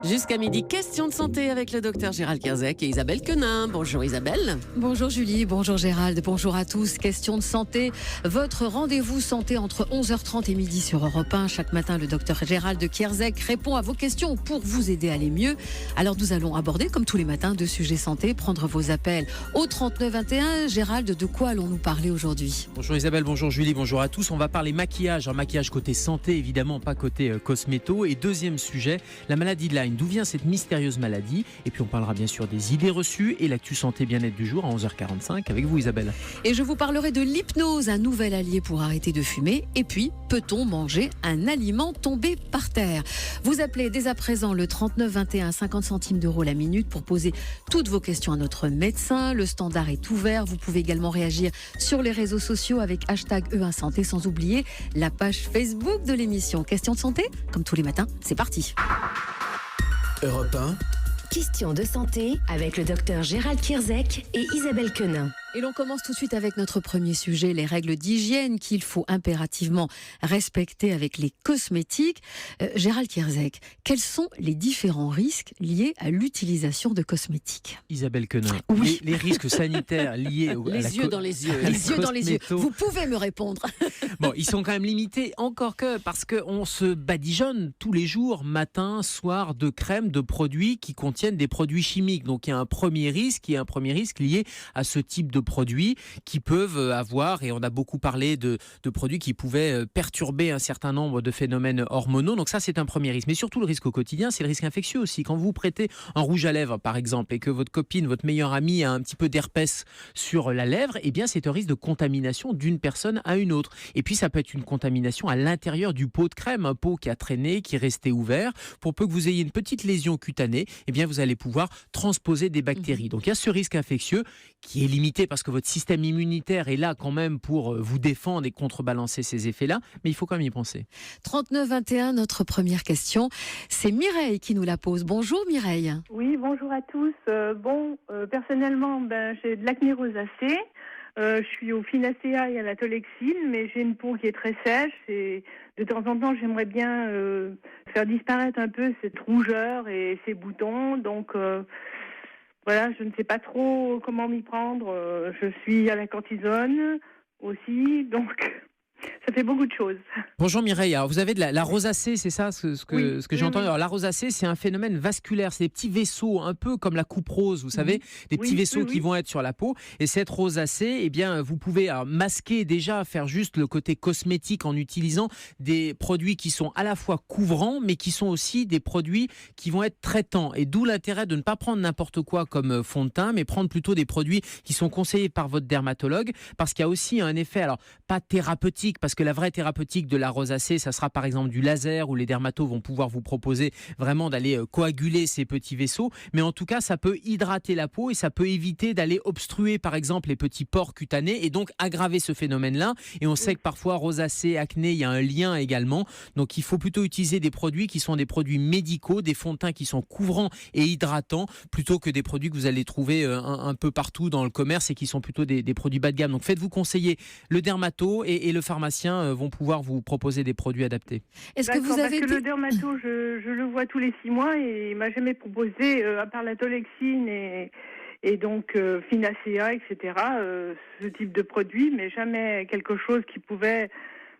Jusqu'à midi, question de santé avec le docteur Gérald Kierzek et Isabelle Quenin. Bonjour Isabelle. Bonjour Julie, bonjour Gérald, bonjour à tous. Question de santé, votre rendez-vous santé entre 11h30 et midi sur Europe 1. Chaque matin, le docteur Gérald Kierzek répond à vos questions pour vous aider à aller mieux. Alors nous allons aborder, comme tous les matins, deux sujets santé, prendre vos appels au 3921. Gérald, de quoi allons-nous parler aujourd'hui ? Bonjour Isabelle, bonjour Julie, bonjour à tous. On va parler maquillage, un maquillage côté santé évidemment, pas côté cosméto. Et deuxième sujet, la maladie de Lyme. D'où vient cette mystérieuse maladie ? Et puis on parlera bien sûr des idées reçues et l'actu santé bien-être du jour à 11h45 avec vous Isabelle. Et je vous parlerai de l'hypnose, un nouvel allié pour arrêter de fumer. Et puis, peut-on manger un aliment tombé par terre ? Vous appelez dès à présent le 3921, 50 centimes d'euros la minute pour poser toutes vos questions à notre médecin. Le standard est ouvert. Vous pouvez également réagir sur les réseaux sociaux avec hashtag E1Santé, sans oublier la page Facebook de l'émission. Question de santé, comme tous les matins, c'est parti. Europe 1. Question de santé avec le docteur Gérald Kierzek et Isabelle Quenin. Et l'on commence tout de suite avec notre premier sujet, les règles d'hygiène qu'il faut impérativement respecter avec les cosmétiques. Gérald Kierzek, quels sont les différents risques liés à l'utilisation de cosmétiques ? Isabelle Quenin, Oui. les risques sanitaires liés à Les yeux dans les yeux. Les yeux dans les yeux. cosméto. Vous pouvez me répondre. Bon, ils sont quand même limités, encore que parce qu'on se badigeonne tous les jours, matin, soir, de crèmes, de produits qui contiennent des produits chimiques. Donc il y a un premier risque lié à ce type de produits qui peuvent avoir, et on a beaucoup parlé de produits qui pouvaient perturber un certain nombre de phénomènes hormonaux. Donc ça, c'est un premier risque. Mais surtout, le risque au quotidien, c'est le risque infectieux aussi. Quand vous vous prêtez un rouge à lèvres, par exemple, et que votre copine, votre meilleure amie a un petit peu d'herpès sur la lèvre, eh bien, c'est un risque de contamination d'une personne à une autre. Et puis, ça peut être une contamination à l'intérieur du pot de crème, un pot qui a traîné, qui est resté ouvert. Pour peu que vous ayez une petite lésion cutanée, eh bien, vous allez pouvoir transposer des bactéries. Donc, il y a ce risque infectieux qui est limité parce que votre système immunitaire est là quand même pour vous défendre et contrebalancer ces effets-là, mais il faut quand même y penser. 3921, notre première question, c'est Mireille qui nous la pose. Bonjour Mireille. Oui, bonjour à tous. Personnellement, j'ai de l'acné rosacée. Je suis au Finacea et à la Tolexine, mais j'ai une peau qui est très sèche et de temps en temps, j'aimerais bien faire disparaître un peu cette rougeur et ces boutons. Donc voilà, je ne sais pas trop comment m'y prendre. Je suis à la cortisone aussi, donc ça fait beaucoup de choses. Bonjour Mireille, alors vous avez de la rosacée, c'est ça ce que j'ai entendu. Oui. Alors la rosacée, c'est un phénomène vasculaire, c'est des petits vaisseaux, un peu comme la coupe rose, vous savez, des petits vaisseaux qui vont être sur la peau. Et cette rosacée, eh bien, vous pouvez masquer déjà, faire juste le côté cosmétique en utilisant des produits qui sont à la fois couvrants, mais qui sont aussi des produits qui vont être traitants. Et d'où l'intérêt de ne pas prendre n'importe quoi comme fond de teint, mais prendre plutôt des produits qui sont conseillés par votre dermatologue, parce qu'il y a aussi un effet, alors pas thérapeutique, parce que la vraie thérapeutique de la rosacée, ça sera par exemple du laser où les dermatos vont pouvoir vous proposer vraiment d'aller coaguler ces petits vaisseaux. Mais en tout cas, ça peut hydrater la peau et ça peut éviter d'aller obstruer par exemple les petits pores cutanés et donc aggraver ce phénomène-là. Et on sait que parfois rosacée, acné, il y a un lien également. Donc il faut plutôt utiliser des produits qui sont des produits médicaux, des fonds de teint qui sont couvrants et hydratants, plutôt que des produits que vous allez trouver un peu partout dans le commerce et qui sont plutôt des produits bas de gamme. Donc faites-vous conseiller le dermato et le pharmacien vont pouvoir vous proposer des produits adaptés. Est-ce que vous avez le dermato, je le vois tous les 6 mois et il m'a jamais proposé, à part la Tolexine et donc Finacea, etc., ce type de produit, mais jamais quelque chose qui pouvait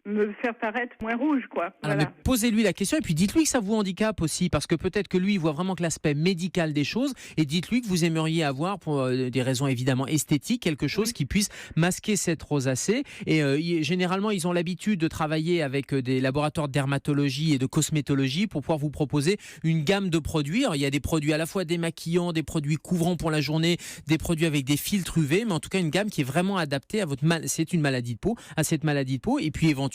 me faire paraître moins rouge, quoi. Alors, Voilà. mais posez-lui la question et puis dites-lui que ça vous handicape aussi, parce que peut-être que lui il voit vraiment que l'aspect médical des choses, et dites-lui que vous aimeriez avoir, pour des raisons évidemment esthétiques, quelque chose qui puisse masquer cette rosacée. Et généralement ils ont l'habitude de travailler avec des laboratoires de dermatologie et de cosmétologie pour pouvoir vous proposer une gamme de produits. Alors, il y a des produits à la fois démaquillants, des produits couvrants pour la journée, des produits avec des filtres UV, mais en tout cas une gamme qui est vraiment adaptée à votre c'est une maladie de peau, à cette maladie de peau. Et puis éventuellement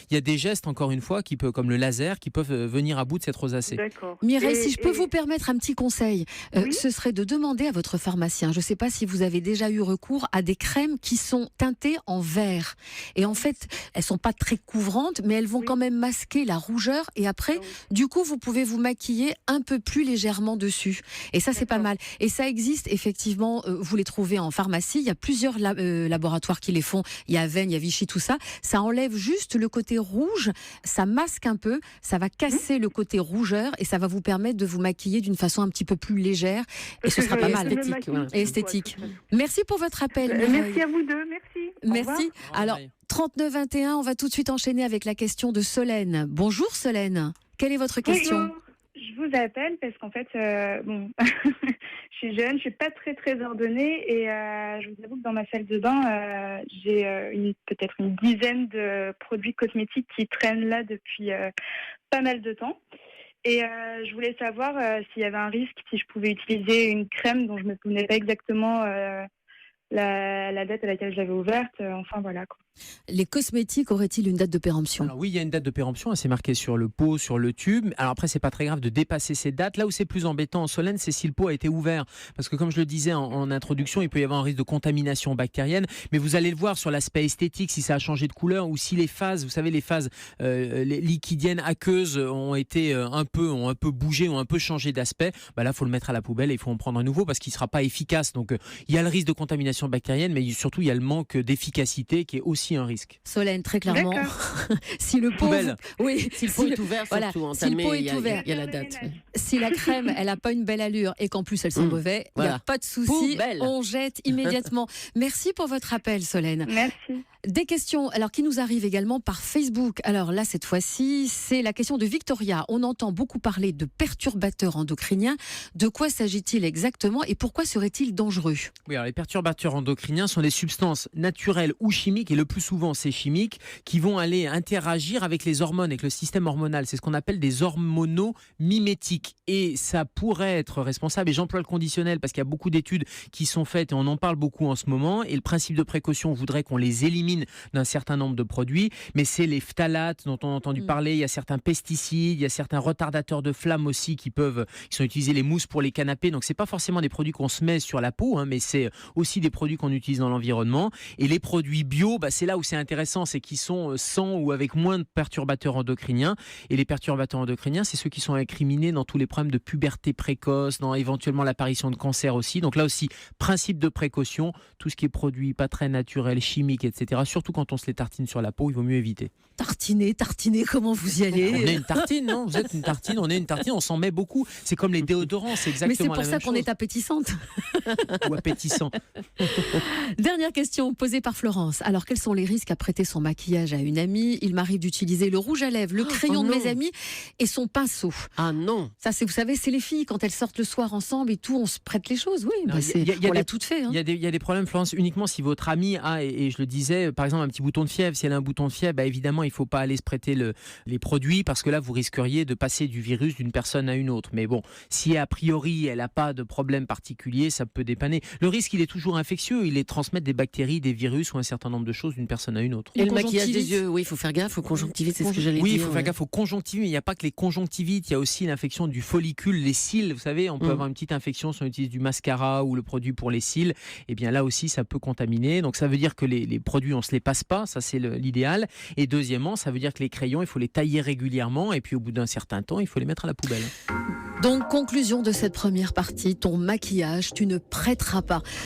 il y a des gestes, encore une fois, comme le laser, qui peuvent venir à bout de cette rosacée. D'accord. Mireille, si je peux vous permettre un petit conseil, ce serait de demander à votre pharmacien, je ne sais pas si vous avez déjà eu recours à des crèmes qui sont teintées en vert. Et en fait, elles ne sont pas très couvrantes, mais elles vont quand même masquer la rougeur. Et après, du coup, vous pouvez vous maquiller un peu plus légèrement dessus. Et ça, c'est pas mal. Et ça existe, effectivement, vous les trouvez en pharmacie. Il y a plusieurs laboratoires qui les font. Il y a Vennes, il y a Vichy, tout ça. Ça enlève juste juste le côté rouge, ça masque un peu, ça va casser le côté rougeur et ça va vous permettre de vous maquiller d'une façon un petit peu plus légère et ce sera pas mal. Esthétique, voilà. Et esthétique. Merci pour votre appel. Mireille. Merci à vous deux, merci. Au revoir. Merci. Alors, 39-21, on va tout de suite enchaîner avec la question de Solène. Bonjour Solène, quelle est votre question? Bonjour. Je vous appelle parce qu'en fait, bon, je suis jeune, je suis pas très ordonnée et je vous avoue que dans ma salle de bain, j'ai peut-être une dizaine de produits cosmétiques qui traînent là depuis pas mal de temps. Et je voulais savoir s'il y avait un risque, si je pouvais utiliser une crème dont je me souvenais pas exactement la date à laquelle je l'avais ouverte. Enfin voilà quoi. Les cosmétiques auraient-ils une date de péremption? Alors oui, il y a une date de péremption, c'est marqué sur le pot, sur le tube. Alors après, c'est pas très grave de dépasser ces dates. Là où c'est plus embêtant en Solène, c'est si le pot a été ouvert. Parce que comme je le disais en introduction, il peut y avoir un risque de contamination bactérienne. Mais vous allez le voir sur l'aspect esthétique, si ça a changé de couleur ou si les phases, vous savez, les phases les liquidiennes, aqueuses ont été ont un peu bougé, ont un peu changé d'aspect. Bah là, il faut le mettre à la poubelle et il faut en prendre un nouveau parce qu'il ne sera pas efficace. Donc il y a le risque de contamination bactérienne, mais surtout il y a le manque d'efficacité qui est aussi un risque. Solène, très clairement, si le pot, oui, Si le pot est ouvert, voilà, surtout si le pot entamé, est ouvert, il y a la date. si la crème, elle n'a pas une belle allure et qu'en plus elle sent mauvais, il n'y a Voilà. pas de souci, Poubelle. on jette immédiatement. Merci pour votre appel, Solène. Merci. Des questions alors qui nous arrivent également par Facebook. Alors là, cette fois-ci, c'est la question de Victoria. On entend beaucoup parler de perturbateurs endocriniens. De quoi s'agit-il exactement et pourquoi serait-il dangereux? Oui, alors les perturbateurs endocriniens sont des substances naturelles ou chimiques, et le plus souvent c'est chimique, qui vont aller interagir avec les hormones, avec le système hormonal. C'est ce qu'on appelle des hormonomimétiques. Et ça pourrait être responsable, et j'emploie le conditionnel parce qu'il y a beaucoup d'études qui sont faites et on en parle beaucoup en ce moment. Et le principe de précaution voudrait qu'on les élimine d'un certain nombre de produits, mais c'est les phtalates dont on a entendu parler, il y a certains pesticides, il y a certains retardateurs de flamme aussi qui sont utilisés, les mousses pour les canapés, donc c'est pas forcément des produits qu'on se met sur la peau, mais c'est aussi des produits qu'on utilise dans l'environnement. Et les produits bio, c'est là où c'est intéressant, c'est qu'ils sont sans ou avec moins de perturbateurs endocriniens, et les perturbateurs endocriniens, c'est ceux qui sont incriminés dans tous les problèmes de puberté précoce, dans éventuellement l'apparition de cancer aussi, donc là aussi, principe de précaution, tout ce qui est produit pas très naturel, chimique, etc., surtout quand on se les tartine sur la peau, il vaut mieux éviter. Tartiner, comment vous y allez? On est une tartine, non? Vous êtes une tartine, on est une tartine, on s'en met beaucoup. C'est comme les déodorants, c'est exactement Mais c'est la pour même ça qu'on chose. est appétissante. Ou appétissant. Dernière question posée par Florence. Alors, quels sont les risques à prêter son maquillage à une amie? Il m'arrive d'utiliser le rouge à lèvres, le crayon de non. mes amis et son pinceau. Ah non. Ça, vous savez, c'est les filles, quand elles sortent le soir ensemble et tout, on se prête les choses. Oui, Non, on l'a toutes fait. Hein. Il y a des problèmes, Florence, uniquement si votre amie a, et je le disais, par exemple, un petit bouton de fièvre. Si elle a un bouton de fièvre, évidemment, il ne faut pas aller se prêter les produits parce que là, vous risqueriez de passer du virus d'une personne à une autre. Mais bon, si a priori, elle n'a pas de problème particulier, ça peut dépanner. Le risque, il est toujours infectieux. Il est de transmettre des bactéries, des virus ou un certain nombre de choses d'une personne à une autre. Et le maquillage conjonctivite. des yeux, oui, il faut faire gaffe aux conjonctivites, c'est ce que j'allais dire. Oui, il faut faire gaffe aux conjonctivites, mais il n'y a pas que les conjonctivites, il y a aussi l'infection du follicule, les cils, vous savez, on peut avoir une petite infection si on utilise du mascara ou le produit pour les cils, et bien là aussi ça peut contaminer, donc ça veut dire que les produits on se les passe pas, ça c'est l'idéal, et deuxièmement ça veut dire que les crayons il faut les tailler régulièrement, et puis au bout d'un certain temps il faut les mettre à la poubelle. Donc, conclusion de cette première partie, ton maquillage, tu ne prêteras pas.